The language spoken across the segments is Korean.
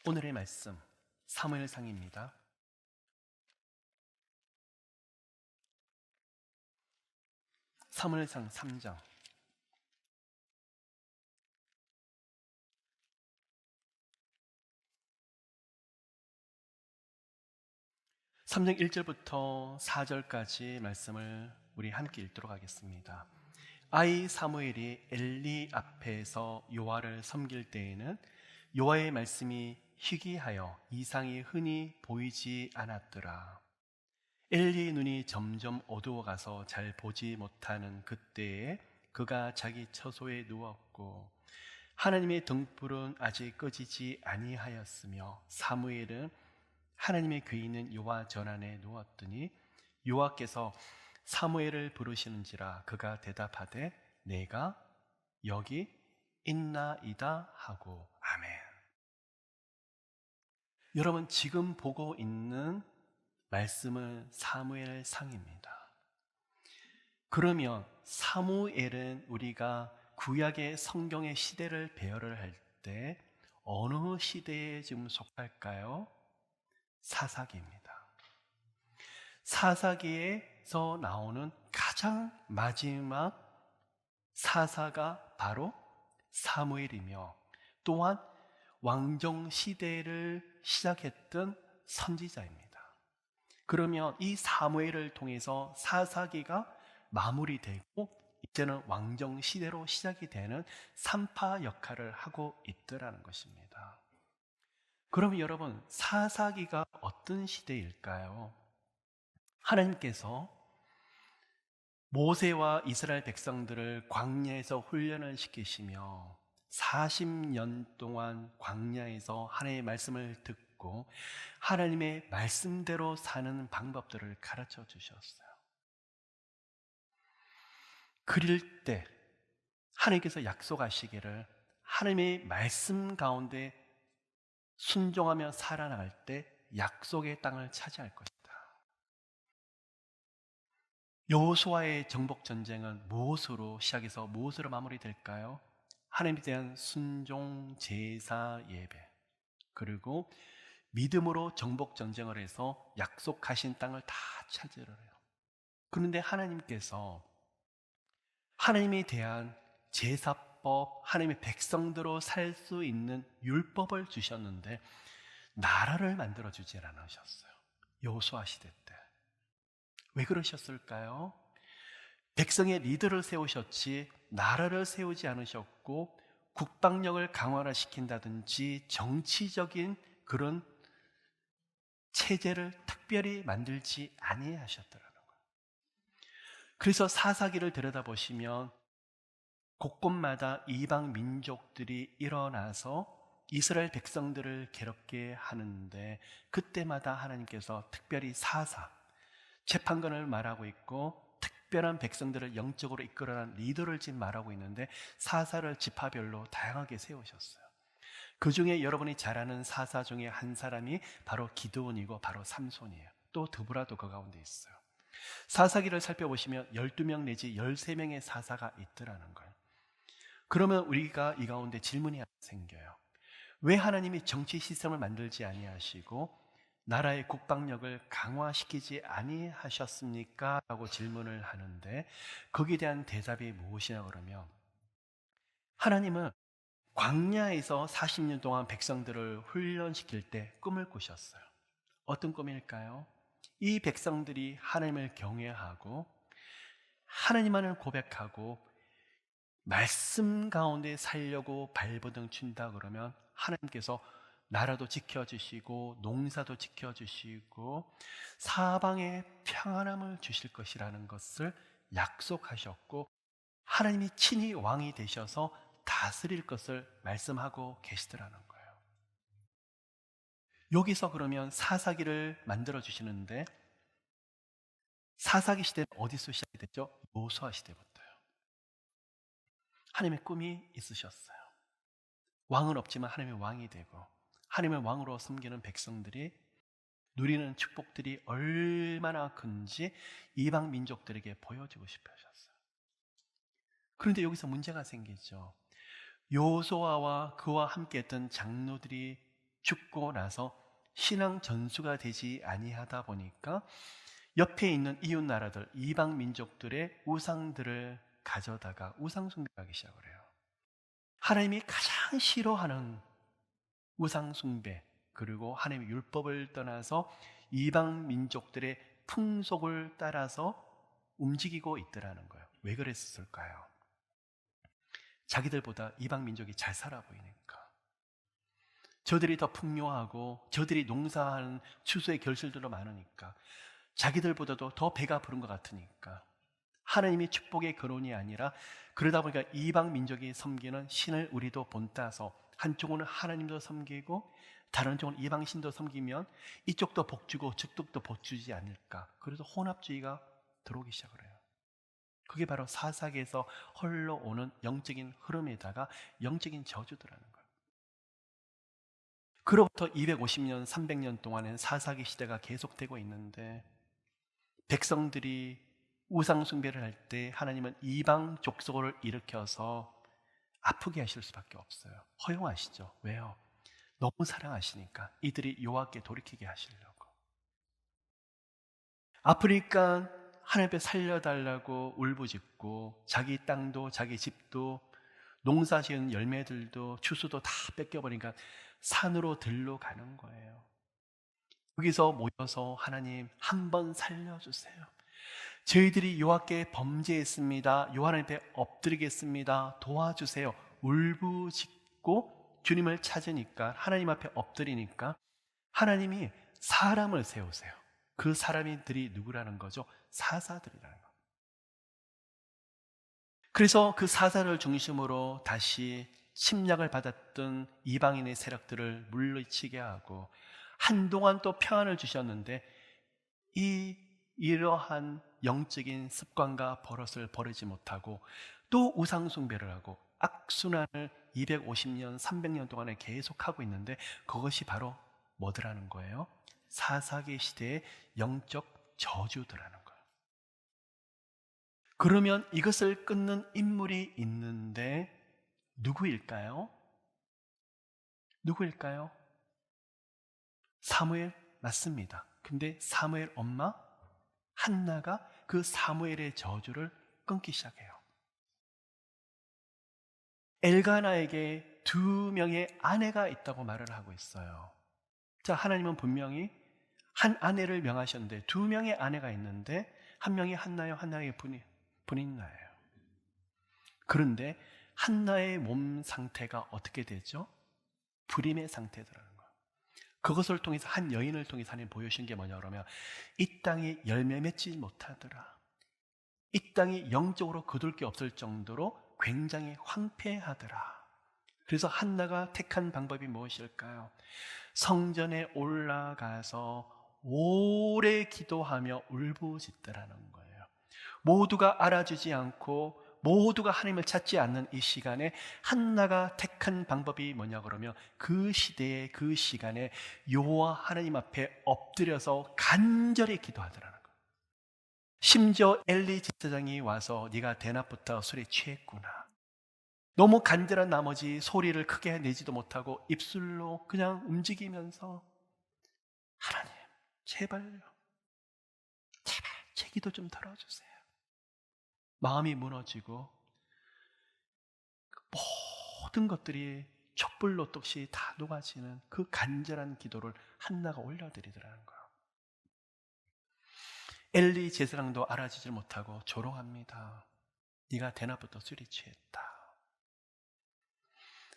오늘의 말씀 사무엘상입니다. 사무엘상 3장 1절부터 4절까지 말씀을 우리 함께 읽도록 하겠습니다. 아이 사무엘이 엘리 앞에서 여호와를 섬길 때에는 여호와의 말씀이 희귀하여 이상이 흔히 보이지 않았더라. 엘리의 눈이 점점 어두워가서 잘 보지 못하는 그때에 그가 자기 처소에 누웠고 하나님의 등불은 아직 꺼지지 아니하였으며 사무엘은 하나님의 궤에 있는 여호와 전안에 누웠더니 여호와께서 사무엘을 부르시는지라 그가 대답하되 내가 여기 있나이다 하고 아멘. 여러분 지금 보고 있는 말씀은 사무엘상입니다. 그러면 사무엘은 우리가 구약의 성경의 시대를 배열을 할 때 어느 시대에 지금 속할까요? 사사기입니다. 사사기에서 나오는 가장 마지막 사사가 바로 사무엘이며 또한 왕정 시대를 시작했던 선지자입니다. 그러면 이 사무엘을 통해서 사사기가 마무리되고 이제는 왕정 시대로 시작이 되는 산파 역할을 하고 있더라는 것입니다. 그러면 여러분 사사기가 어떤 시대일까요? 하나님께서 모세와 이스라엘 백성들을 광야에서 훈련을 시키시며 40년 동안 광야에서 하나님의 말씀을 듣고 하나님의 말씀대로 사는 방법들을 가르쳐 주셨어요. 그릴 때 하나님께서 약속하시기를 하나님의 말씀 가운데 순종하며 살아나갈 때 약속의 땅을 차지할 것이다. 여호수아의 정복 전쟁은 무엇으로 시작해서 무엇으로 마무리될까요? 하나님에 대한 순종, 제사, 예배, 그리고 믿음으로 정복 전쟁을 해서 약속하신 땅을 다 차지를 해요. 그런데 하나님께서 하나님에 대한 제사법, 하나님의 백성대로 살 수 있는 율법을 주셨는데 나라를 만들어주지 않으셨어요. 여호수아 시대 때. 왜 그러셨을까요? 백성의 리더를 세우셨지 나라를 세우지 않으셨고 국방력을 강화시킨다든지 정치적인 그런 체제를 특별히 만들지 아니하셨더라는 거예요. 그래서 사사기를 들여다보시면 곳곳마다 이방 민족들이 일어나서 이스라엘 백성들을 괴롭게 하는데 그때마다 하나님께서 특별히 사사, 재판관을 말하고 있고 특별한 백성들을 영적으로 이끌어가는 리더를 지금 말하고 있는데 사사를 지파별로 다양하게 세우셨어요. 그 중에 여러분이 잘 아는 사사 중에 한 사람이 바로 기드온이고 바로 삼손이에요. 또 드보라도 그 가운데 있어요. 사사기를 살펴보시면 12명 내지 13명의 사사가 있더라는 거예요. 그러면 우리가 이 가운데 질문이 생겨요. 왜 하나님이 정치 시스템을 만들지 아니하시고 나라의 국방력을 강화시키지 아니하셨습니까? 라고 질문을 하는데 거기에 대한 대답이 무엇이냐 그러면 하나님은 광야에서 40년 동안 백성들을 훈련시킬 때 꿈을 꾸셨어요. 어떤 꿈일까요? 이 백성들이 하나님을 경외하고 하나님만을 고백하고 말씀 가운데 살려고 발버둥 친다 그러면 하나님께서 나라도 지켜주시고 농사도 지켜주시고 사방에 평안함을 주실 것이라는 것을 약속하셨고 하나님이 친히 왕이 되셔서 다스릴 것을 말씀하고 계시더라는 거예요. 여기서 그러면 사사기를 만들어 주시는데 사사기 시대는 어디서 시작이 됐죠? 여호수아 시대부터요. 하나님의 꿈이 있으셨어요. 왕은 없지만 하나님의 왕이 되고 하나님의 왕으로 섬기는 백성들이 누리는 축복들이 얼마나 큰지 이방 민족들에게 보여주고 싶어 하셨어요. 그런데 여기서 문제가 생기죠. 여호수아와 그와 함께 했던 장로들이 죽고 나서 신앙 전수가 되지 아니하다 보니까 옆에 있는 이웃 나라들, 이방 민족들의 우상들을 가져다가 우상 숭배하기 시작을 해요. 하나님이 가장 싫어하는 우상 숭배, 그리고 하나님의 율법을 떠나서 이방 민족들의 풍속을 따라서 움직이고 있더라는 거예요. 왜 그랬을까요? 자기들보다 이방 민족이 잘 살아 보이니까. 저들이 더 풍요하고 저들이 농사하는 추수의 결실들도 많으니까, 자기들보다도 더 배가 부른 것 같으니까, 하나님이 축복의 근원이 아니라, 그러다 보니까 이방 민족이 섬기는 신을 우리도 본따서 한쪽은 하나님도 섬기고 다른 쪽은 이방신도 섬기면 이쪽도 복주고 저쪽도 복주지 않을까. 그래서 혼합주의가 들어오기 시작을 해요. 그게 바로 사사기에서 흘러오는 영적인 흐름에다가 영적인 저주들하는 거예요. 그로부터 250년, 300년 동안은 사사기 시대가 계속되고 있는데, 백성들이 우상 숭배를 할 때 하나님은 이방 족속을 일으켜서 아프게 하실 수밖에 없어요. 허용하시죠. 왜요? 너무 사랑하시니까. 이들이 여호와께 돌이키게 하시려고. 아프니까 하나님 앞에 살려달라고 울부짖고, 자기 땅도 자기 집도 농사 지은 열매들도 추수도 다 뺏겨버리니까 산으로 들러 가는 거예요. 여기서 모여서 하나님 한번 살려주세요. 저희들이 여호와께 범죄했습니다. 여호와 하나님 앞에 엎드리겠습니다. 도와주세요. 울부짖고 주님을 찾으니까, 하나님 앞에 엎드리니까 하나님이 사람을 세우세요. 그 사람들이 누구라는 거죠? 사사들이라는 거. 그래서 그 사사를 중심으로 다시 침략을 받았던 이방인의 세력들을 물리치게 하고, 한동안 또 평안을 주셨는데 이러한 영적인 습관과 버릇을 버리지 못하고 또 우상 숭배를 하고 악순환을 250년, 300년 동안에 계속하고 있는데, 그것이 바로 뭐더라는 거예요? 사사기 시대의 영적 저주더라는 거예요. 그러면 이것을 끊는 인물이 있는데 누구일까요? 누구일까요? 사무엘 맞습니다. 근데 사무엘 엄마 한나가 그 사무엘의 저주를 끊기 시작해요. 엘가나에게 2명의 아내가 있다고 말을 하고 있어요. 자, 하나님은 분명히 한 아내를 명하셨는데 2명의 아내가 있는데, 한 명이 한나요, 한나의 분인 나예요. 그런데 한나의 몸 상태가 어떻게 되죠? 불임의 상태더라는 거예요. 그것을 통해서, 한 여인을 통해서 하나님 보여주신 게 뭐냐 그러면, 이 땅이 열매 맺지 못하더라. 이 땅이 영적으로 거둘 게 없을 정도로 굉장히 황폐하더라. 그래서 한나가 택한 방법이 무엇일까요? 성전에 올라가서 오래 기도하며 울부짖더라는 거예요. 모두가 알아주지 않고 모두가 하나님을 찾지 않는 이 시간에 한나가 택한 방법이 뭐냐 그러면, 그 시대에 그 시간에 여호와 하나님 앞에 엎드려서 간절히 기도하더라는 거예요. 심지어 엘리 제사장이 와서 네가 대낮부터 술에 취했구나. 너무 간절한 나머지 소리를 크게 내지도 못하고 입술로 그냥 움직이면서, 하나님 제발요, 제발 제 기도 좀 들어주세요. 마음이 무너지고 모든 것들이 촛불 녹듯이 다 녹아지는 그 간절한 기도를 한나가 올려드리더라는 거예요. 엘리 제사장도 알아주질 못하고 조롱합니다. 네가 대낮부터 술이 취했다.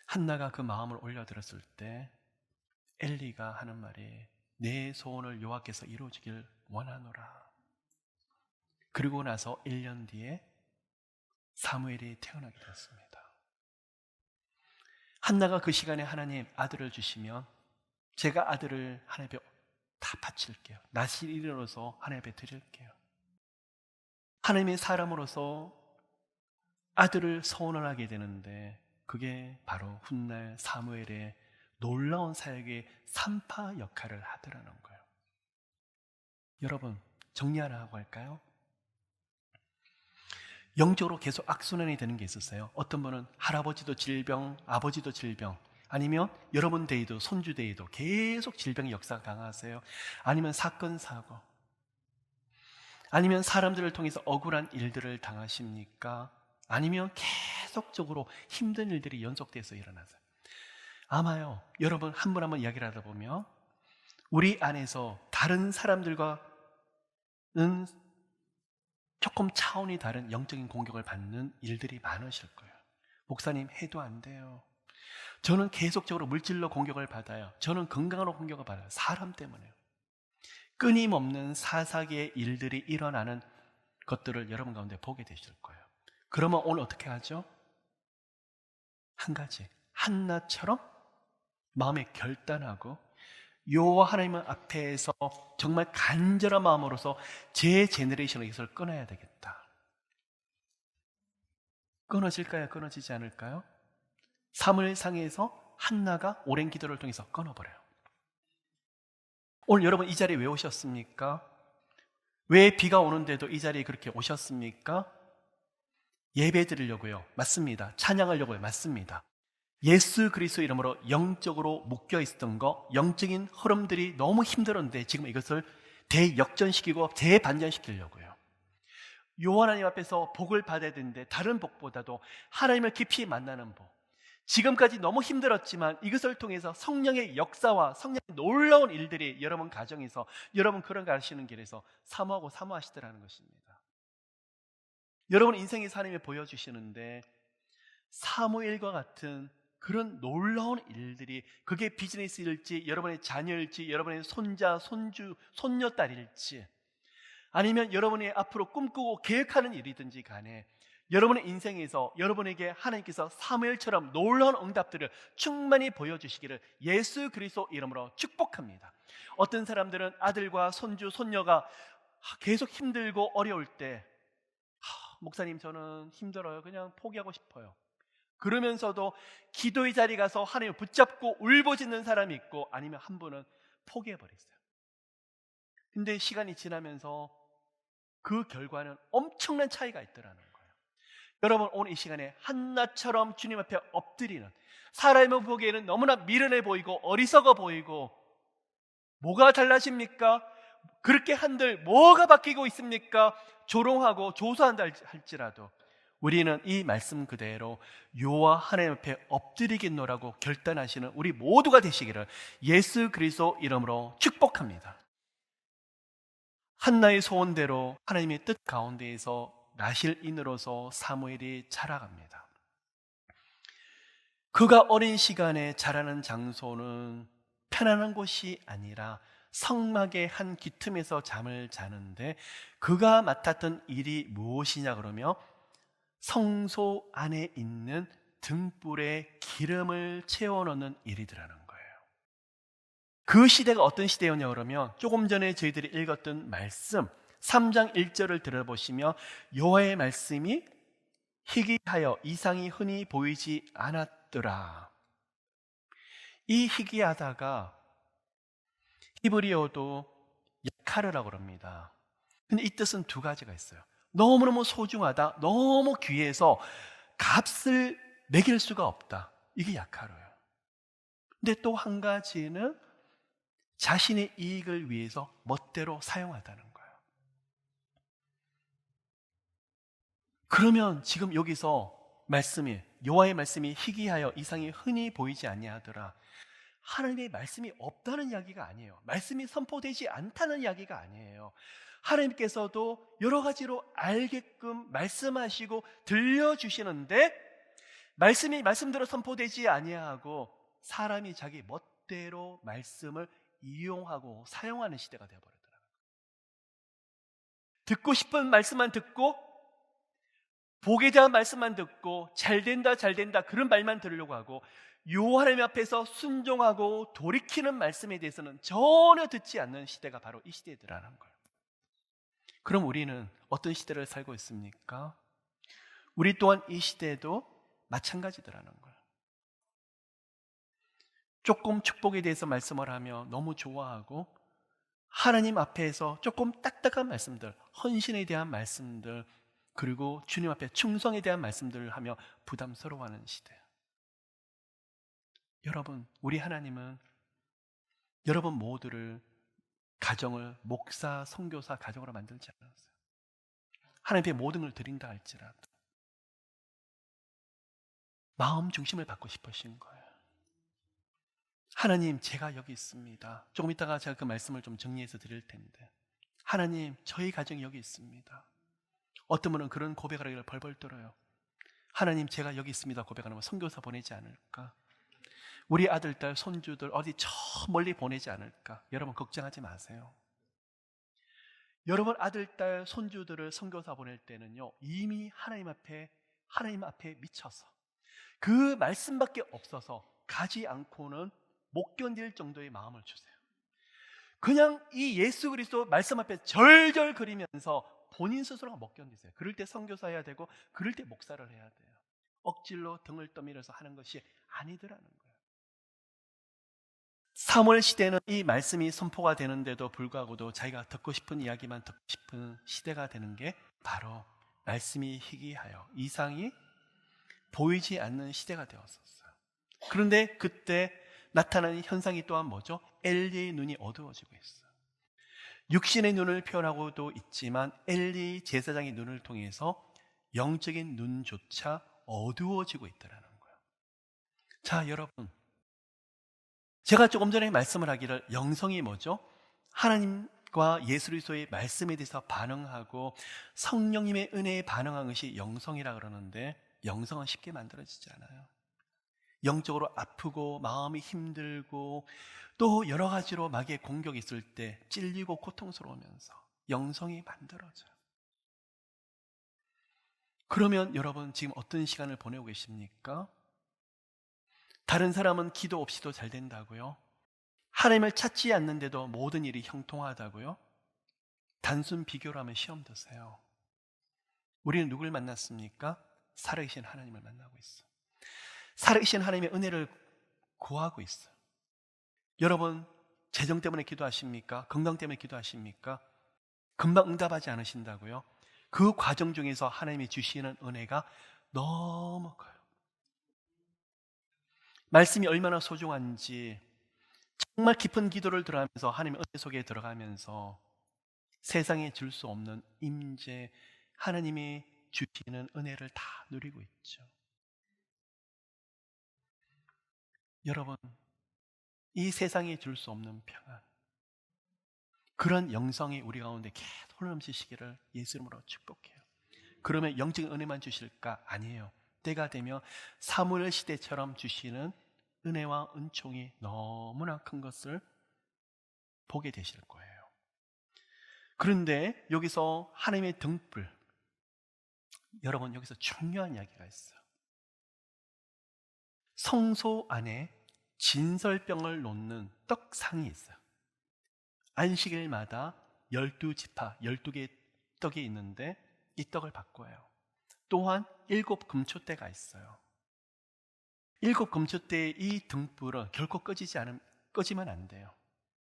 한나가 그 마음을 올려드렸을 때 엘리가 하는 말이, 내 소원을 여호와께서 이루어주길 원하노라. 그리고 나서 1년 뒤에 사무엘이 태어나게 됐습니다. 한나가 그 시간에 하나님 아들을 주시면 제가 아들을 하나님 앞에 다 바칠게요. 낯을 일으로서 하나님 앞에 드릴게요. 하나님의 사람으로서 아들을 소원을 하게 되는데, 그게 바로 훗날 사무엘의 놀라운 사역의 산파 역할을 하더라는 거예요. 여러분, 정리 하나 하고 할까요? 영적으로 계속 악순환이 되는 게 있었어요. 어떤 분은 할아버지도 질병, 아버지도 질병, 아니면 여러분 데이도 손주 데이도 계속 질병의 역사가 강하세요? 아니면 사건 사고, 아니면 사람들을 통해서 억울한 일들을 당하십니까? 아니면 계속적으로 힘든 일들이 연속돼서 일어나세요? 아마요, 여러분 한 분 한 분 이야기를 하다 보면 우리 안에서 다른 사람들과는 조금 차원이 다른 영적인 공격을 받는 일들이 많으실 거예요. 목사님, 해도 안 돼요. 저는 계속적으로 물질로 공격을 받아요. 저는 건강으로 공격을 받아요. 사람 때문에요. 끊임없는 사사기의 일들이 일어나는 것들을 여러분 가운데 보게 되실 거예요. 그러면 오늘 어떻게 하죠? 한 가지, 한나처럼 마음에 결단하고 여호와 하나님 앞에서 정말 간절한 마음으로서 제 제너레이션의 이것을 끊어야 되겠다. 끊어질까요? 끊어지지 않을까요? 사무엘상에서 한나가 오랜 기도를 통해서 끊어버려요. 오늘 여러분 이 자리에 왜 오셨습니까? 왜 비가 오는데도 이 자리에 그렇게 오셨습니까? 예배 드리려고요. 맞습니다. 찬양하려고요. 맞습니다. 예수 그리스도 이름으로 영적으로 묶여 있었던 거, 영적인 흐름들이 너무 힘들었는데 지금 이것을 대역전시키고 대반전시키려고요. 여호와 하나님 앞에서 복을 받아야 되는데 다른 복보다도 하나님을 깊이 만나는 복, 지금까지 너무 힘들었지만 이것을 통해서 성령의 역사와 성령의 놀라운 일들이 여러분 가정에서, 여러분 그런 거 하시는 길에서 사모하고 사모하시더라는 것입니다. 여러분 인생에서 하나님이 보여주시는데 사무엘과 같은 그런 놀라운 일들이, 그게 비즈니스일지 여러분의 자녀일지 여러분의 손자, 손주, 손녀딸일지 아니면 여러분이 앞으로 꿈꾸고 계획하는 일이든지 간에 여러분의 인생에서 여러분에게 하나님께서 사무엘처럼 놀라운 응답들을 충만히 보여주시기를 예수 그리스도 이름으로 축복합니다. 어떤 사람들은 아들과 손주, 손녀가 계속 힘들고 어려울 때 목사님 저는 힘들어요, 그냥 포기하고 싶어요, 그러면서도 기도의 자리에 가서 하나님을 붙잡고 울부짖는 사람이 있고, 아니면 한 분은 포기해버렸어요. 근데 시간이 지나면서 그 결과는 엄청난 차이가 있더라는 거예요. 여러분 오늘 이 시간에 한나처럼 주님 앞에 엎드리는, 사람의 보기에는 너무나 미련해 보이고 어리석어 보이고 뭐가 달라집니까? 그렇게 한들 뭐가 바뀌고 있습니까? 조롱하고 조소한다 할지라도 우리는 이 말씀 그대로 여호와 하나님 앞에 엎드리겠노라고 결단하시는 우리 모두가 되시기를 예수 그리스도 이름으로 축복합니다. 한나의 소원대로 하나님의 뜻 가운데에서 나실인으로서 사무엘이 자라갑니다. 그가 어린 시간에 자라는 장소는 편안한 곳이 아니라 성막의 한 기틈에서 잠을 자는데, 그가 맡았던 일이 무엇이냐 그러면 성소 안에 있는 등불에 기름을 채워넣는 일이더라는 거예요. 그 시대가 어떤 시대였냐 그러면 조금 전에 저희들이 읽었던 말씀 3장 1절을 들어보시면 여호와의 말씀이 희귀하여 이상이 흔히 보이지 않았더라. 이 희귀하다가 히브리어도 야카르라고 합니다. 근데 이 뜻은 두 가지가 있어요. 너무너무 소중하다, 너무 귀해서 값을 매길 수가 없다, 이게 야카르예요. 근데 또 한 가지는 자신의 이익을 위해서 멋대로 사용하다는 거예요. 그러면 지금 여기서 말씀이, 여호와의 말씀이 희귀하여 이상이 흔히 보이지 아니하더라, 하나님의 말씀이 없다는 이야기가 아니에요. 말씀이 선포되지 않다는 이야기가 아니에요. 하나님께서도 여러 가지로 알게끔 말씀하시고 들려주시는데 말씀이 말씀대로 선포되지 아니하고 사람이 자기 멋대로 말씀을 이용하고 사용하는 시대가 되어버렸더라고요. 듣고 싶은 말씀만 듣고, 복에 대한 말씀만 듣고, 잘된다 잘된다 그런 말만 들으려고 하고, 여호와 하나님 앞에서 순종하고 돌이키는 말씀에 대해서는 전혀 듣지 않는 시대가 바로 이 시대더라는 거예요. 그럼 우리는 어떤 시대를 살고 있습니까? 우리 또한 이 시대도 마찬가지더라는 거예요. 조금 축복에 대해서 말씀을 하며 너무 좋아하고, 하나님 앞에서 조금 딱딱한 말씀들, 헌신에 대한 말씀들, 그리고 주님 앞에 충성에 대한 말씀들을 하며 부담스러워하는 시대. 여러분, 우리 하나님은 여러분 모두를 가정을 목사, 선교사 가정으로 만들지 않았어요. 하나님께 모든 걸 드린다 할지라도 마음 중심을 받고 싶으신 거예요. 하나님, 제가 여기 있습니다. 조금 이따가 제가 그 말씀을 좀 정리해서 드릴 텐데, 하나님, 저희 가정이 여기 있습니다. 어떤 분은 그런 고백을 하기를 벌벌 떨어요. 하나님, 제가 여기 있습니다 고백하는 거 선교사 보내지 않을까? 우리 아들, 딸, 손주들 어디 저 멀리 보내지 않을까? 여러분 걱정하지 마세요. 여러분 아들, 딸, 손주들을 선교사 보낼 때는요, 이미 하나님 앞에 미쳐서 그 말씀밖에 없어서 가지 않고는 못 견딜 정도의 마음을 주세요. 그냥 이 예수 그리스도 말씀 앞에 절절거리면서 본인 스스로가 못 견디세요. 그럴 때 선교사 해야 되고, 그럴 때 목사를 해야 돼요. 억지로 등을 떠밀어서 하는 것이 아니더라는 거예요. 사무엘 시대는 이 말씀이 선포가 되는데도 불구하고도 자기가 듣고 싶은 이야기만 듣고 싶은 시대가 되는 게 바로 말씀이 희귀하여 이상이 보이지 않는 시대가 되었었어요. 그런데 그때 나타나는 현상이 또한 뭐죠? 엘리의 눈이 어두워지고 있어요. 육신의 눈을 표현하고도 있지만 엘리 제사장의 눈을 통해서 영적인 눈조차 어두워지고 있다는 거예요. 자, 여러분, 제가 조금 전에 말씀을 하기를 영성이 뭐죠? 하나님과 예수 그리스도의 말씀에 대해서 반응하고 성령님의 은혜에 반응한 것이 영성이라 그러는데, 영성은 쉽게 만들어지지 않아요. 영적으로 아프고 마음이 힘들고 또 여러 가지로 마귀의 공격이 있을 때 찔리고 고통스러우면서 영성이 만들어져요. 그러면 여러분 지금 어떤 시간을 보내고 계십니까? 다른 사람은 기도 없이도 잘 된다고요? 하나님을 찾지 않는데도 모든 일이 형통하다고요? 단순 비교로 하면 시험 드세요. 우리는 누굴 만났습니까? 살아계신 하나님을 만나고 있어요. 살아계신 하나님의 은혜를 구하고 있어요. 여러분, 재정 때문에 기도하십니까? 건강 때문에 기도하십니까? 금방 응답하지 않으신다고요? 그 과정 중에서 하나님이 주시는 은혜가 너무 커요. 말씀이 얼마나 소중한지 정말 깊은 기도를 들어가면서 하나님의 은혜 속에 들어가면서 세상에 줄 수 없는 임재, 하나님이 주시는 은혜를 다 누리고 있죠. 여러분, 이 세상에 줄 수 없는 평안, 그런 영성이 우리 가운데 계속 넘치시기를 예수 이름으로 축복해요. 그러면 영적인 은혜만 주실까? 아니에요. 때가 되면 사무엘 시대처럼 주시는 은혜와 은총이 너무나 큰 것을 보게 되실 거예요. 그런데 여기서 하나님의 등불, 여러분 여기서 중요한 이야기가 있어요. 성소 안에 진설병을 놓는 떡상이 있어요. 안식일마다 12지파, 12개의 떡이 있는데 이 떡을 바꿔요. 또한 7금초대가 있어요. 7금초대의 이 등불은 결코 꺼지면 안 돼요.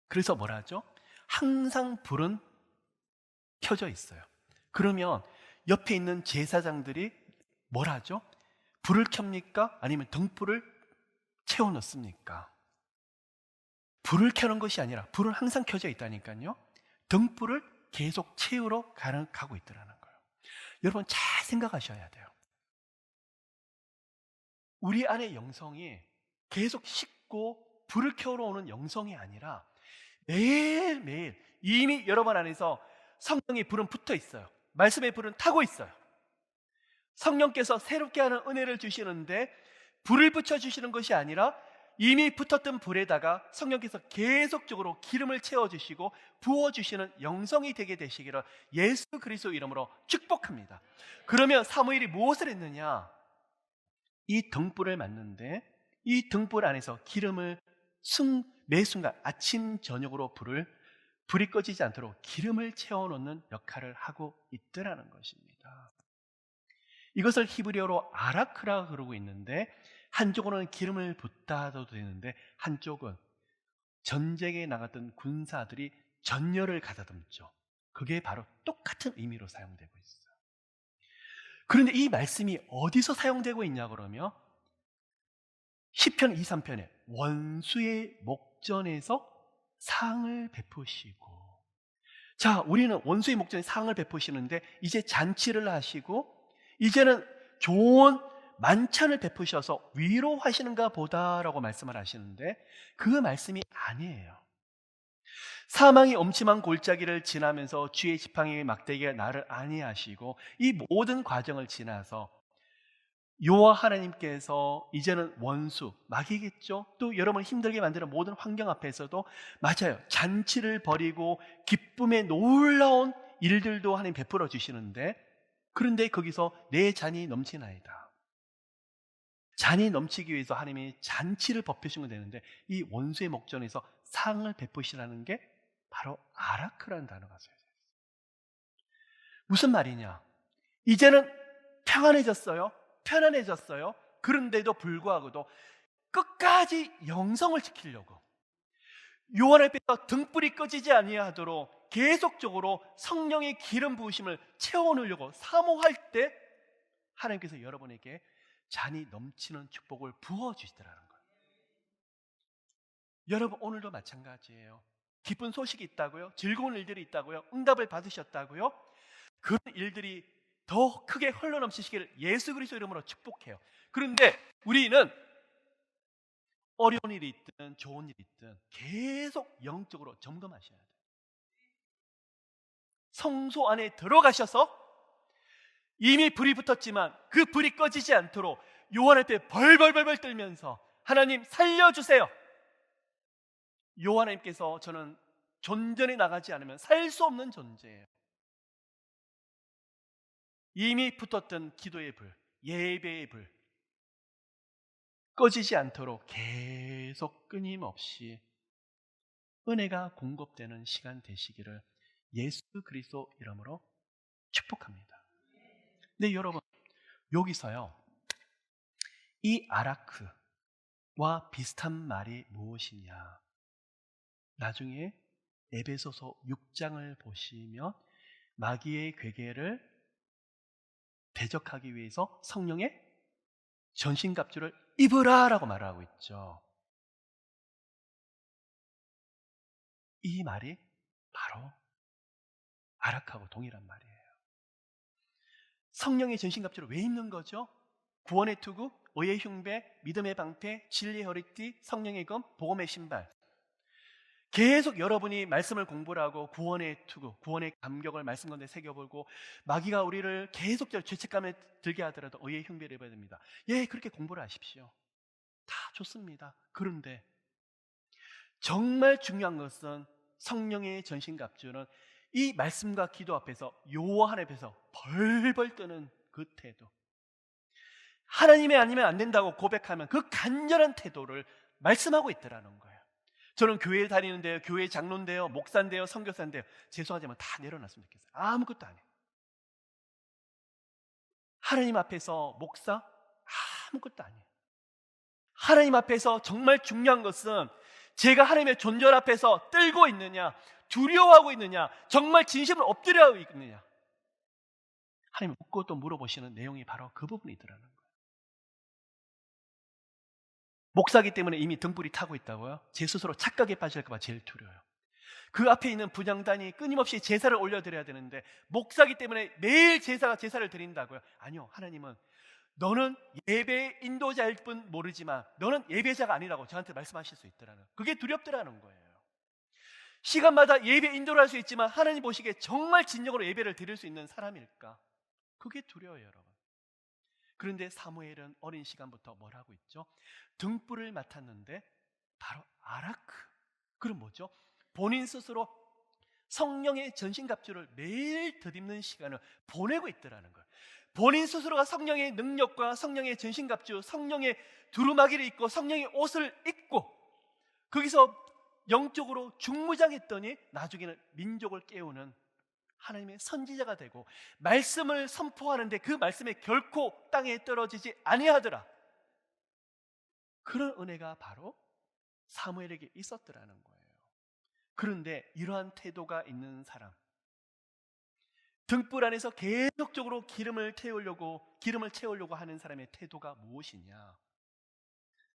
그래서 뭐라 하죠? 항상 불은 켜져 있어요. 그러면 옆에 있는 제사장들이 뭐라 하죠? 불을 켭니까? 아니면 등불을 채워 넣습니까? 불을 켜는 것이 아니라 불은 항상 켜져 있다니까요. 등불을 계속 채우러 가고 있더라는 거예요. 여러분 잘 생각하셔야 돼요. 우리 안의 영성이 계속 식고 불을 켜러 오는 영성이 아니라 매일매일 이미 여러분 안에서 성령의 불은 붙어 있어요. 말씀의 불은 타고 있어요. 성령께서 새롭게 하는 은혜를 주시는데 불을 붙여주시는 것이 아니라 이미 붙었던 불에다가 성령께서 계속적으로 기름을 채워주시고 부어주시는 영성이 되게 되시기를 예수 그리스도 이름으로 축복합니다. 그러면 사무엘이 무엇을 했느냐? 이 등불을 맞는데 이 등불 안에서 기름을 매 순간 아침 저녁으로 불이 꺼지지 않도록 기름을 채워놓는 역할을 하고 있더라는 것입니다. 이것을 히브리어로 아라크라 그러고 있는데, 한쪽으로는 기름을 붓다도 되는데 한쪽은 전쟁에 나갔던 군사들이 전열을 가다듬죠. 그게 바로 똑같은 의미로 사용되고 있어요. 그런데 이 말씀이 어디서 사용되고 있냐 그러면 시편 2, 3편에 원수의 목전에서 상을 베푸시고, 자, 우리는 원수의 목전에 상을 베푸시는데 이제 잔치를 하시고 이제는 좋은 만찬을 베푸셔서 위로하시는가 보다라고 말씀을 하시는데, 그 말씀이 아니에요. 사망이 엄침한 골짜기를 지나면서 주의 지팡이의 막대기가 나를 안위하시고 이 모든 과정을 지나서 여호와 하나님께서 이제는 원수, 마귀겠죠, 또 여러분을 힘들게 만드는 모든 환경 앞에서도 맞아요, 잔치를 벌이고 기쁨의 놀라운 일들도 하나님 베풀어 주시는데, 그런데 거기서 내 잔이 넘치나이다, 잔이 넘치기 위해서 하나님이 잔치를 베푸시면 되는데, 이 원수의 목전에서 상을 베푸시라는 게 바로 아라크라는 단어가 써요. 무슨 말이냐? 이제는 평안해졌어요. 편안해졌어요. 그런데도 불구하고도 끝까지 영성을 지키려고, 요한 앞에서 등불이 꺼지지 아니하도록 계속적으로 성령의 기름 부으심을 채워놓으려고 사모할 때 하나님께서 여러분에게 잔이 넘치는 축복을 부어주시더라는 거예요. 여러분, 오늘도 마찬가지예요. 기쁜 소식이 있다고요? 즐거운 일들이 있다고요? 응답을 받으셨다고요? 그런 일들이 더 크게 흘러넘치시기를 예수 그리스도 이름으로 축복해요. 그런데 우리는 어려운 일이 있든 좋은 일이 있든 계속 영적으로 점검하셔야 돼요. 성소 안에 들어가셔서 이미 불이 붙었지만 그 불이 꺼지지 않도록 요한 앞에 벌벌벌벌 떨면서 하나님 살려주세요. 요한 하나님께서 저는 존전에 나가지 않으면 살 수 없는 존재예요. 이미 붙었던 기도의 불, 예배의 불 꺼지지 않도록 계속 끊임없이 은혜가 공급되는 시간 되시기를 예수 그리스도 이름으로 축복합니다. 근데 여러분, 여기서요, 이 아라크와 비슷한 말이 무엇이냐? 나중에 에베소서 6장을 보시면 마귀의 괴계를 대적하기 위해서 성령의 전신갑주를 입으라라고 말하고 있죠. 이 말이 바로 아락하고 동일한 말이에요. 성령의 전신갑주를 왜 입는 거죠? 구원의 투구, 의의 흉배, 믿음의 방패, 진리의 허리띠, 성령의 검, 복음의 신발. 계속 여러분이 말씀을 공부를 하고 구원의 투구, 구원의 감격을 말씀 가운데 새겨보고, 마귀가 우리를 계속적으로 죄책감에 들게 하더라도 의의 흉배를 입어야 됩니다. 예, 그렇게 공부를 하십시오. 다 좋습니다. 그런데 정말 중요한 것은 성령의 전신갑주는 이 말씀과 기도 앞에서, 요한 앞에서 벌벌 떠는 그 태도, 하나님이 아니면 안 된다고 고백하면 그 간절한 태도를 말씀하고 있더라는 거예요. 저는 교회 다니는데요, 교회 장로인데요, 목사인데요, 선교사인데요, 죄송하지만 다 내려놨으면 좋겠어요. 아무것도 아니에요. 하나님 앞에서 목사? 아무것도 아니에요. 하나님 앞에서 정말 중요한 것은 제가 하나님의 존재 앞에서 떨고 있느냐, 두려워하고 있느냐, 정말 진심을 엎드려 하고 있느냐, 하나님 묻고 또 물어보시는 내용이 바로 그 부분이더라는 거예요. 목사기 때문에 이미 등불이 타고 있다고요? 제 스스로 착각에 빠질까 봐 제일 두려워요. 그 앞에 있는 분향단이 끊임없이 제사를 올려드려야 되는데 목사기 때문에 매일 제사를 드린다고요? 아니요, 하나님은 너는 예배 인도자일 뿐 모르지만 너는 예배자가 아니라고 저한테 말씀하실 수 있더라는, 그게 두렵더라는 거예요. 시간마다 예배 인도를 할 수 있지만 하나님 보시기에 정말 진정으로 예배를 드릴 수 있는 사람일까? 그게 두려워요, 여러분. 그런데 사무엘은 어린 시간부터 뭘 하고 있죠? 등불을 맡았는데 바로 아라크. 그럼 뭐죠? 본인 스스로 성령의 전신갑주를 매일 덧입는 시간을 보내고 있더라는 거예요. 본인 스스로가 성령의 능력과 성령의 전신갑주, 성령의 두루마기를 입고 성령의 옷을 입고 거기서 영적으로 중무장했더니 나중에는 민족을 깨우는 하나님의 선지자가 되고 말씀을 선포하는데 그 말씀에 결코 땅에 떨어지지 아니하더라. 그런 은혜가 바로 사무엘에게 있었더라는 거예요. 그런데 이러한 태도가 있는 사람, 등불 안에서 계속적으로 기름을 채우려고 하는 사람의 태도가 무엇이냐?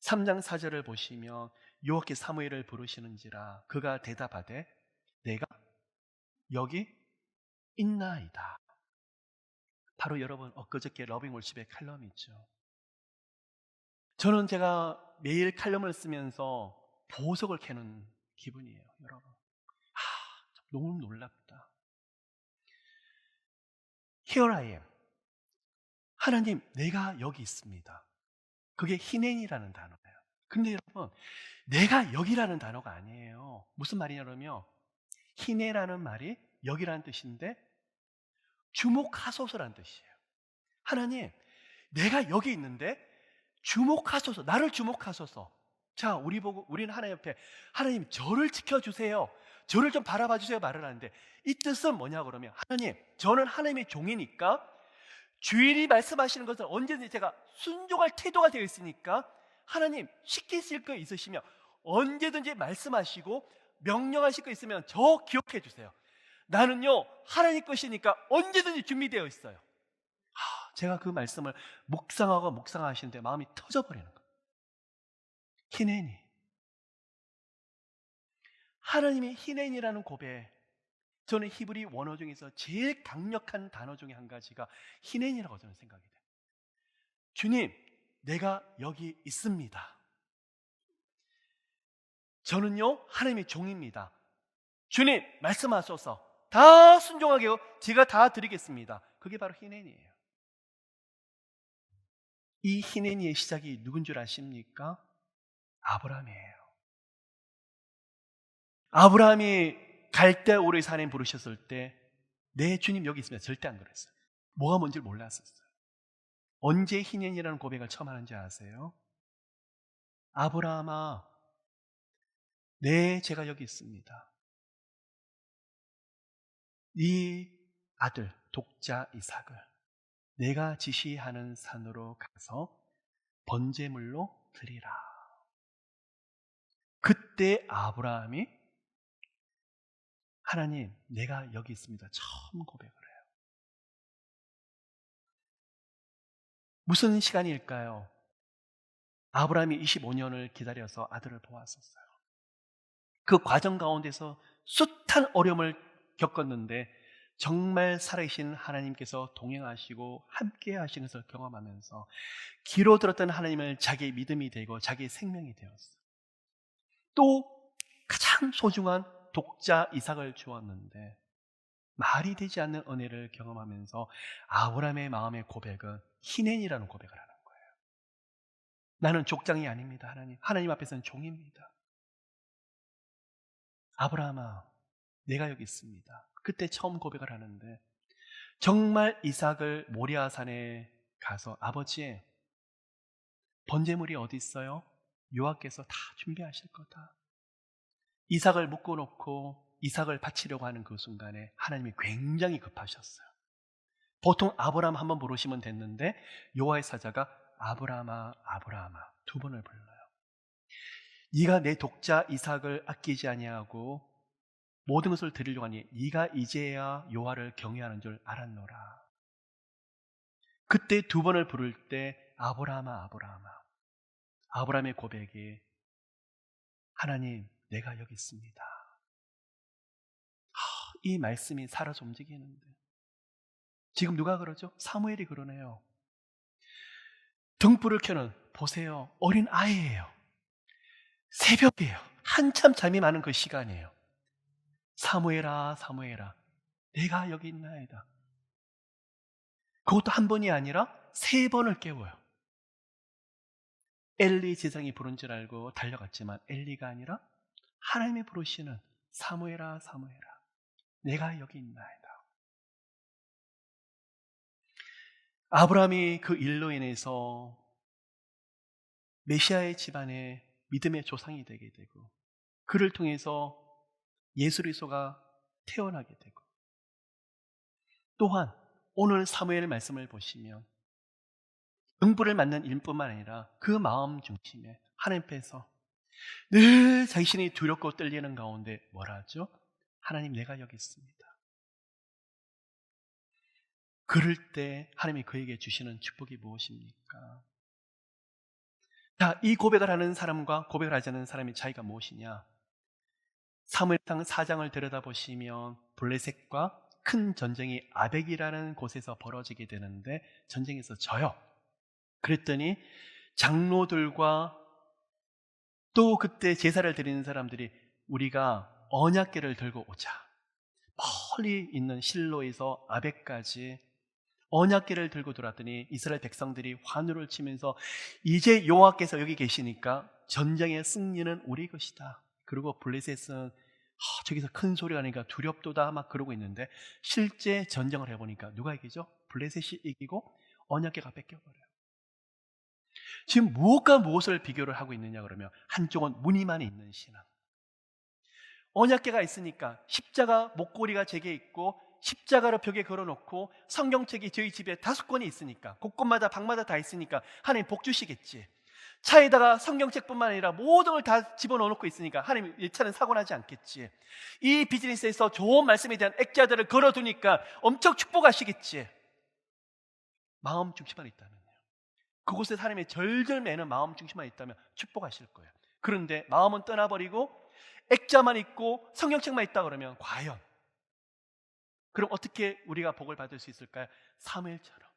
3장 4절을 보시면 여호와께 사무엘을 부르시는지라 그가 대답하되 내가 여기 있나이다. 바로 여러분 엊그저께 러빙월십의 칼럼이죠. 저는 제가 매일 칼럼을 쓰면서 보석을 캐는 기분이에요, 여러분. 너무 놀랍다. Here I am. 하나님, 내가 여기 있습니다. 그게 히넨이라는 단어예요. 근데 여러분, 내가 여기라는 단어가 아니에요. 무슨 말이냐면 히네라는 말이 여기라는 뜻인데 주목하소서라는 뜻이에요. 하나님, 내가 여기 있는데 주목하소서, 나를 주목하소서. 자, 우리는 하나님 앞에 하나님 저를 지켜주세요, 저를 좀 바라봐 주세요 말을 하는데 이 뜻은 뭐냐 그러면 하나님, 저는 하나님의 종이니까 주일이 말씀하시는 것을 언제든지 제가 순종할 태도가 되어 있으니까 하나님 시키실 거 있으시면 언제든지 말씀하시고 명령하실 거 있으면 저 기억해 주세요. 나는요 하나님 것이니까 언제든지 준비되어 있어요. 제가 그 말씀을 묵상하고 묵상하시는데 마음이 터져버리는 거예요. 히넨이, 하나님의 히넨이라는 고백, 저는 히브리 원어 중에서 제일 강력한 단어 중에 한 가지가 히넨이라고 저는 생각이 돼요. 주님, 내가 여기 있습니다. 저는요 하나님의 종입니다. 주님 말씀하소서, 다 순종하게요, 제가 다 드리겠습니다. 그게 바로 히넨이에요. 이 히넨이의 시작이 누군 줄 아십니까? 아브라함이에요. 아브라함이 갈대 오르의 산에 부르셨을 때 내 주님 여기 있습니다 절대 안 그랬어요. 뭐가 뭔지 몰랐었어요. 언제 히넨이라는 고백을 처음 하는지 아세요? 아브라함아, 네, 제가 여기 있습니다. 네 아들 독자 이삭을 내가 지시하는 산으로 가서 번제물로 드리라. 그때 아브라함이 하나님, 내가 여기 있습니다 처음 고백을 해요. 무슨 시간일까요? 아브라함이 25년을 기다려서 아들을 보았었어요. 그 과정 가운데서 숱한 어려움을 겪었는데 정말 살아계신 하나님께서 동행하시고 함께 하시는 것을 경험하면서 귀로 들었던 하나님을 자기의 믿음이 되고 자기의 생명이 되었어요. 또 가장 소중한 독자 이삭을 주었는데 말이 되지 않는 은혜를 경험하면서 아브라함의 마음의 고백은 히넨이라는 고백을 하는 거예요. 나는 족장이 아닙니다. 하나님 앞에서는 종입니다. 아브라함아, 내가 여기 있습니다. 그때 처음 고백을 하는데 정말 이삭을 모리아산에 가서 아버지, 번제물이 어디 있어요? 여호와께서 다 준비하실 거다. 이삭을 묶어놓고 이삭을 바치려고 하는 그 순간에 하나님이 굉장히 급하셨어요. 보통 아브라함 한번 부르시면 됐는데 여호와의 사자가 아브라함아 아브라함아 두 번을 불러요. 네가 내 독자 이삭을 아끼지 아니하고 모든 것을 드리려고 하니 네가 이제야 여호와를 경외하는 줄 알았노라. 그때 두 번을 부를 때 아브라함아 아브라함아, 아브라함의 고백이 하나님 내가 여기 있습니다. 이 말씀이 살아서 움직이는데 지금 누가 그러죠? 사무엘이 그러네요. 등불을 켜는, 보세요, 어린 아이예요. 새벽이에요. 한참 잠이 많은 그 시간이에요. 사무엘아 사무엘아 내가 여기 있나이다. 그것도 한 번이 아니라 세 번을 깨워요. 엘리 제사장이 부른 줄 알고 달려갔지만 엘리가 아니라 하나님이 부르시는 사무엘아 사무엘아 내가 여기 있나이다. 아브라함이 그 일로 인해서 메시아의 집안에 믿음의 조상이 되게 되고 그를 통해서 예수 그리스도가 태어나게 되고, 또한 오늘 사무엘 말씀을 보시면 응부를 맞는 일뿐만 아니라 그 마음 중심에 하나님께서 늘 자신이 두렵고 떨리는 가운데 뭐라 하죠? 하나님 내가 여기 있습니다. 그럴 때 하나님이 그에게 주시는 축복이 무엇입니까? 자, 이 고백을 하는 사람과 고백을 하지 않는 사람의 차이가 무엇이냐? 사무엘상 4장을 들여다보시면 블레셋과 큰 전쟁이 아벡이라는 곳에서 벌어지게 되는데 전쟁에서 져요. 그랬더니 장로들과 또 그때 제사를 드리는 사람들이 우리가 언약궤를 들고 오자. 멀리 있는 실로에서 아벡까지 언약궤를 들고 돌았더니 이스라엘 백성들이 환호를 치면서 이제 여호와께서 여기 계시니까 전쟁의 승리는 우리 것이다. 그리고 블레셋은 저기서 큰 소리가 나니까 두렵도다 막 그러고 있는데 실제 전쟁을 해보니까 누가 이기죠? 블레셋이 이기고 언약궤가 뺏겨버려요. 지금 무엇과 무엇을 비교를 하고 있느냐 그러면 한쪽은 무늬만 있는 신앙. 언약궤가 있으니까 십자가 목걸이가 제게 있고 십자가로 벽에 걸어놓고 성경책이 저희 집에 5권이 있으니까 곳곳마다 방마다 다 있으니까 하나님 복 주시겠지. 차에다가 성경책뿐만 아니라 모든 걸 다 집어넣어놓고 있으니까 하나님 이 차는 사고 나지 않겠지. 이 비즈니스에서 좋은 말씀에 대한 액자들을 걸어두니까 엄청 축복하시겠지. 마음 중심만 있다면요. 그곳에 하나님의 절절 매는 마음 중심만 있다면 축복하실 거예요. 그런데 마음은 떠나버리고 액자만 있고 성경책만 있다 그러면 과연 그럼 어떻게 우리가 복을 받을 수 있을까요? 사무엘처럼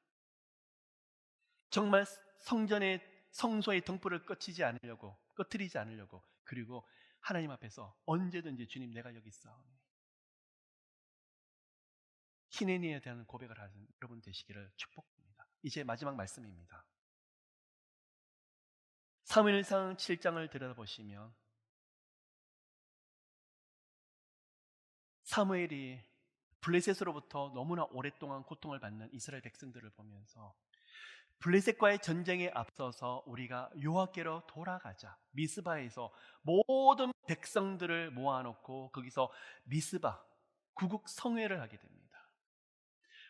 정말 성전의 성소의 등불을 꺼트리지 않으려고 그리고 하나님 앞에서 언제든지 주님 내가 여기 있사오니 히네니에 대한 고백을 하는 여러분 되시기를 축복합니다. 이제 마지막 말씀입니다. 사무엘상 7장을 들여다보시면 사무엘이 블레셋으로부터 너무나 오랫동안 고통을 받는 이스라엘 백성들을 보면서 블레셋과의 전쟁에 앞서서 우리가 여호와께로 돌아가자. 미스바에서 모든 백성들을 모아놓고 거기서 미스바 구국 성회를 하게 됩니다.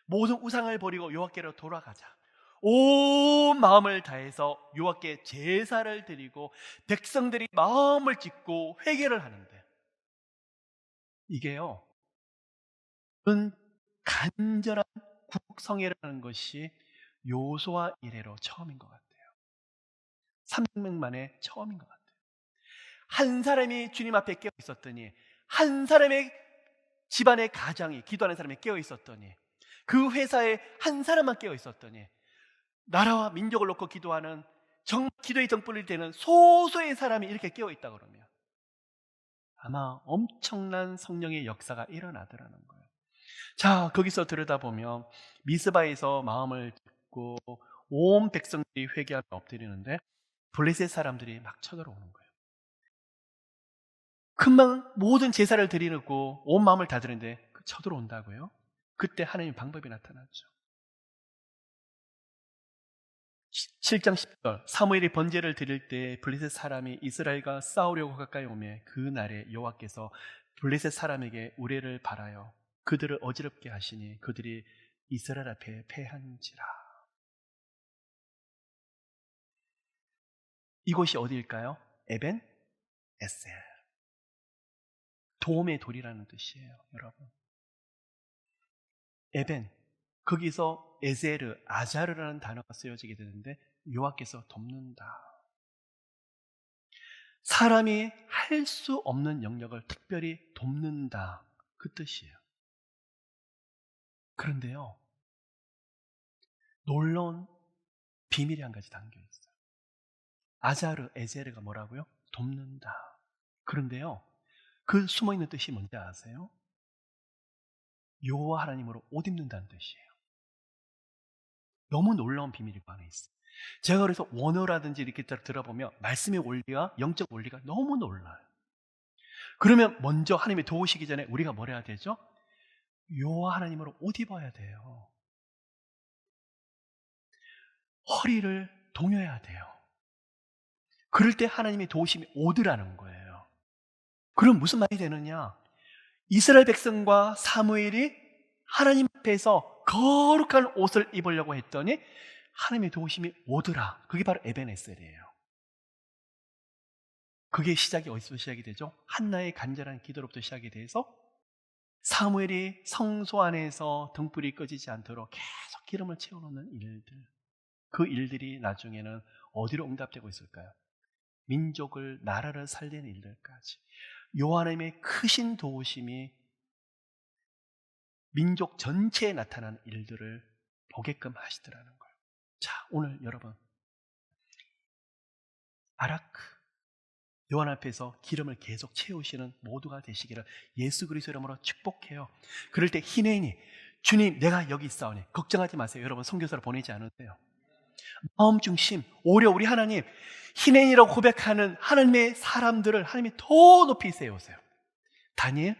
모든 우상을 버리고 여호와께로 돌아가자. 온 마음을 다해서 여호와께 제사를 드리고 백성들이 마음을 짓고 회개를 하는데 이게요 간절한 국성회라는 것이 요수아 이래로 처음인 것 같아요. 300명 만에 처음인 것 같아요. 한 사람이 주님 앞에 깨어 있었더니 한 사람의 집안의 가장이 기도하는 사람이 깨어 있었더니 그 회사에 한 사람만 깨어 있었더니 나라와 민족을 놓고 기도하는 정말 기도의 등불이 되는 소수의 사람이 이렇게 깨어 있다 그러면 아마 엄청난 성령의 역사가 일어나더라는 거예요. 자, 거기서 들여다보면 미스바에서 마음을 듣고 온 백성들이 회개하며 엎드리는데 블레셋 사람들이 막 쳐들어오는 거예요. 금방 모든 제사를 드리고 온 마음을 다 드리는데 쳐들어온다고요? 그때 하나님의 방법이 나타났죠. 7장 10절 사무엘이 번제를 드릴 때 블레셋 사람이 이스라엘과 싸우려고 가까이 오매 그 날에 여호와께서 블레셋 사람에게 우레를 발하여 그들을 어지럽게 하시니 그들이 이스라엘 앞에 패한지라. 이곳이 어디일까요? 에벤 에셀. 도움의 돌이라는 뜻이에요, 여러분. 에벤, 거기서 에제르, 아자르라는 단어가 쓰여지게 되는데 여호와께서 돕는다. 사람이 할 수 없는 영역을 특별히 돕는다. 그 뜻이에요. 그런데요, 놀라운 비밀이 한 가지 담겨 있어요. 아자르, 에제르가 뭐라고요? 돕는다. 그런데요, 그 숨어있는 뜻이 뭔지 아세요? 여호와 하나님으로 옷 입는다는 뜻이에요. 너무 놀라운 비밀이 그 안에 있어요. 제가 그래서 원어라든지 이렇게 들어보면 말씀의 원리와 영적 원리가 너무 놀라요. 그러면 먼저 하나님이 도우시기 전에 우리가 뭘 해야 되죠? 여호와 하나님으로 옷 입어야 돼요. 허리를 동여야 돼요. 그럴 때 하나님의 도우심이 오더라는 거예요. 그럼 무슨 말이 되느냐? 이스라엘 백성과 사무엘이 하나님 앞에서 거룩한 옷을 입으려고 했더니 하나님의 도우심이 오더라. 그게 바로 에벤에셀이에요. 그게 시작이 어디서 시작이 되죠? 한나의 간절한 기도로부터 시작이 돼서 사무엘이 성소 안에서 등불이 꺼지지 않도록 계속 기름을 채워놓는 일들, 그 일들이 나중에는 어디로 응답되고 있을까요? 민족을, 나라를 살리는 일들까지 여호와님의 크신 도우심이 민족 전체에 나타나는 일들을 보게끔 하시더라는 거예요. 자, 오늘 여러분 아라크 요한 앞에서 기름을 계속 채우시는 모두가 되시기를 예수 그리스도 이름으로 축복해요. 그럴 때 희내니 주님 내가 여기 있사오니 걱정하지 마세요. 여러분 선교사를 보내지 않으세요. 마음 중심, 오히려 우리 하나님 희내니라고 고백하는 하나님의 사람들을 하나님이 더 높이 세우세요. 다니엘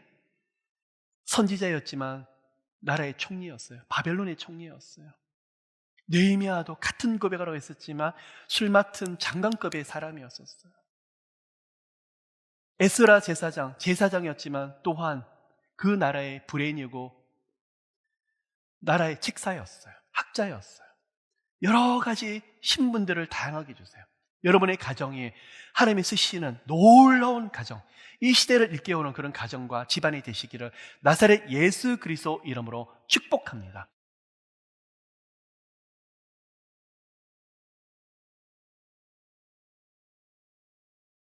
선지자였지만 나라의 총리였어요. 바벨론의 총리였어요. 느헤미야도 같은 고백을 하고 있었지만 술 맡은 장관급의 사람이었었어요. 에스라 제사장이었지만 또한 그 나라의 브레인이고 나라의 책사였어요. 학자였어요. 여러 가지 신분들을 다양하게 주세요. 여러분의 가정이 하나님이 쓰시는 놀라운 가정, 이 시대를 일깨우는 그런 가정과 집안이 되시기를 나사렛 예수 그리스도 이름으로 축복합니다.